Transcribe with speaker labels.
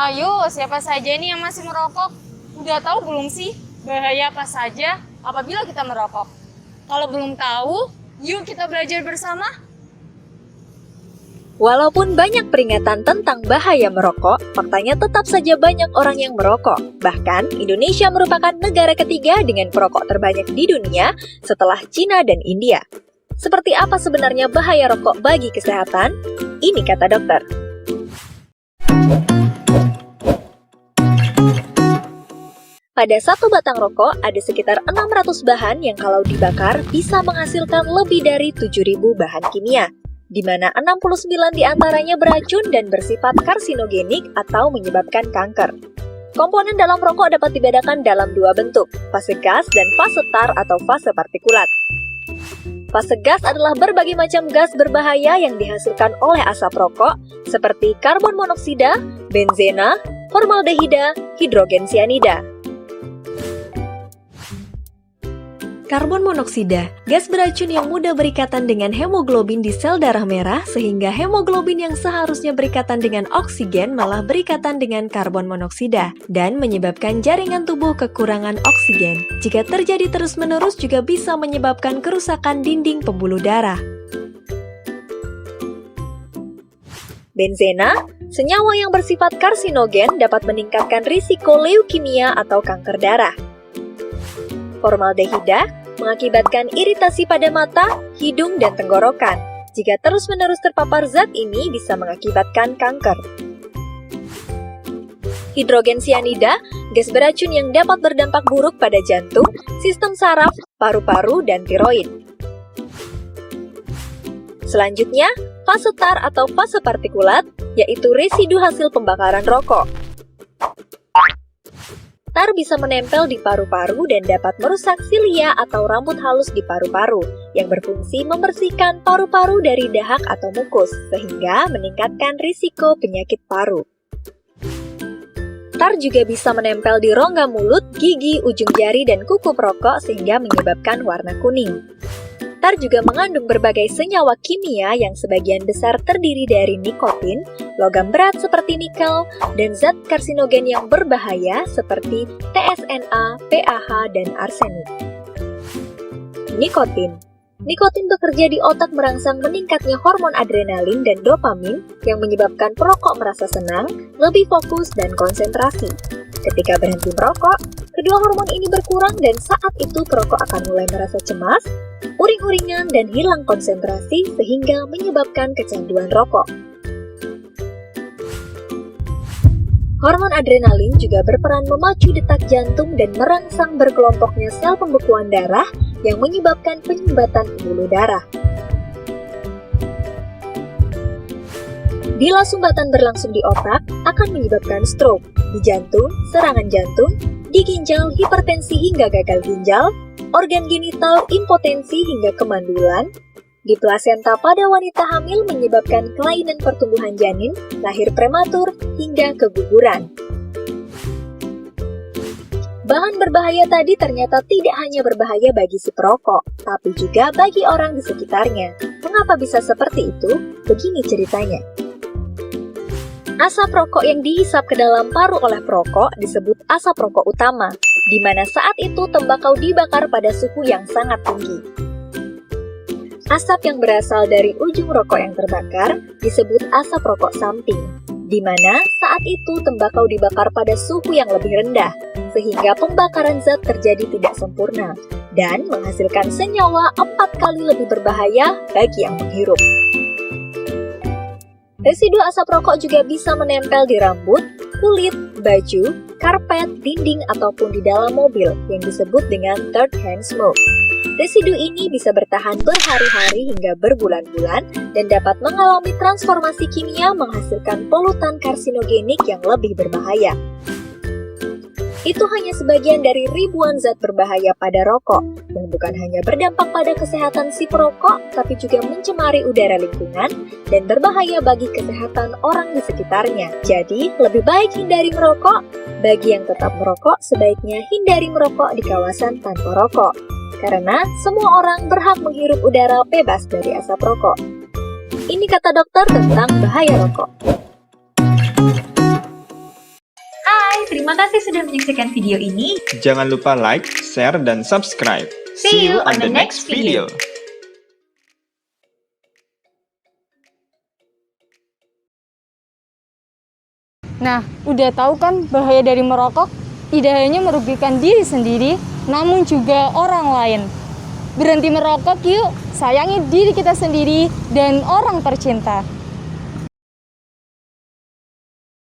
Speaker 1: Ayo, siapa saja nih yang masih merokok? Udah tahu belum sih bahaya apa saja apabila kita merokok? Kalau belum tahu, yuk kita belajar bersama.
Speaker 2: Walaupun banyak peringatan tentang bahaya merokok, faktanya tetap saja banyak orang yang merokok. Bahkan, Indonesia merupakan negara ketiga dengan perokok terbanyak di dunia setelah Cina dan India. Seperti apa sebenarnya bahaya rokok bagi kesehatan? Ini kata dokter. Pada satu batang rokok ada sekitar 600 bahan yang kalau dibakar bisa menghasilkan lebih dari 7.000 bahan kimia, di mana 69 diantaranya beracun dan bersifat karsinogenik atau menyebabkan kanker. Komponen dalam rokok dapat dibedakan dalam dua bentuk, fase gas dan fase tar atau fase partikulat. Fase gas adalah berbagai macam gas berbahaya yang dihasilkan oleh asap rokok, seperti karbon monoksida, benzena, formaldehida, hidrogen sianida. Karbon monoksida, gas beracun yang mudah berikatan dengan hemoglobin di sel darah merah sehingga hemoglobin yang seharusnya berikatan dengan oksigen malah berikatan dengan karbon monoksida dan menyebabkan jaringan tubuh kekurangan oksigen. Jika terjadi terus-menerus juga bisa menyebabkan kerusakan dinding pembuluh darah. Benzena, senyawa yang bersifat karsinogen dapat meningkatkan risiko leukemia atau kanker darah. Formaldehida mengakibatkan iritasi pada mata, hidung, dan tenggorokan. Jika terus-menerus terpapar zat ini bisa mengakibatkan kanker. Hidrogen sianida, gas beracun yang dapat berdampak buruk pada jantung, sistem saraf, paru-paru, dan tiroid. Selanjutnya, fase tar atau fase partikulat, yaitu residu hasil pembakaran rokok. Tar bisa menempel di paru-paru dan dapat merusak silia atau rambut halus di paru-paru, yang berfungsi membersihkan paru-paru dari dahak atau mukus, sehingga meningkatkan risiko penyakit paru. Tar juga bisa menempel di rongga mulut, gigi, ujung jari, dan kuku perokok sehingga menyebabkan warna kuning. Tar juga mengandung berbagai senyawa kimia yang sebagian besar terdiri dari nikotin, logam berat seperti nikel, dan zat karsinogen yang berbahaya seperti TSNA, PAH, dan arsenik. Nikotin. Nikotin bekerja di otak merangsang meningkatnya hormon adrenalin dan dopamin yang menyebabkan perokok merasa senang, lebih fokus, dan konsentrasi. Ketika berhenti merokok, kedua hormon ini berkurang dan saat itu perokok akan mulai merasa cemas, uring-uringan, dan hilang konsentrasi sehingga menyebabkan kecanduan rokok. Hormon adrenalin juga berperan memacu detak jantung dan merangsang berkelompoknya sel pembekuan darah yang menyebabkan penyumbatan pembuluh darah. Bila sumbatan berlangsung di otak, akan menyebabkan stroke, di jantung, serangan jantung, di ginjal, hipertensi hingga gagal ginjal, organ genital, impotensi hingga kemandulan, di plasenta pada wanita hamil menyebabkan kelainan pertumbuhan janin, lahir prematur, hingga keguguran. Bahan berbahaya tadi ternyata tidak hanya berbahaya bagi si perokok, tapi juga bagi orang di sekitarnya. Mengapa bisa seperti itu? Begini ceritanya. Asap rokok yang dihisap ke dalam paru oleh perokok disebut asap rokok utama, di mana saat itu tembakau dibakar pada suhu yang sangat tinggi. Asap yang berasal dari ujung rokok yang terbakar disebut asap rokok samping, di mana saat itu tembakau dibakar pada suhu yang lebih rendah, sehingga pembakaran zat terjadi tidak sempurna, dan menghasilkan senyawa 4 kali lebih berbahaya bagi yang menghirup. Residu asap rokok juga bisa menempel di rambut, kulit, baju, karpet, dinding, ataupun di dalam mobil yang disebut dengan third hand smoke. Residu ini bisa bertahan berhari-hari hingga berbulan-bulan dan dapat mengalami transformasi kimia menghasilkan polutan karsinogenik yang lebih berbahaya. Itu hanya sebagian dari ribuan zat berbahaya pada rokok, yang bukan hanya berdampak pada kesehatan si perokok, tapi juga mencemari udara lingkungan dan berbahaya bagi kesehatan orang di sekitarnya. Jadi, lebih baik hindari merokok. Bagi yang tetap merokok, sebaiknya hindari merokok di kawasan tanpa rokok. Karena semua orang berhak menghirup udara bebas dari asap rokok. Ini kata dokter tentang bahaya rokok. terima kasih sudah menyaksikan video ini.
Speaker 3: Jangan lupa like, share, dan subscribe.
Speaker 2: See you on the next video.
Speaker 1: Nah, udah tahu kan bahaya dari merokok? Tidak hanya merugikan diri sendiri, namun juga orang lain. Berhenti merokok yuk, sayangi diri kita sendiri dan orang tercinta.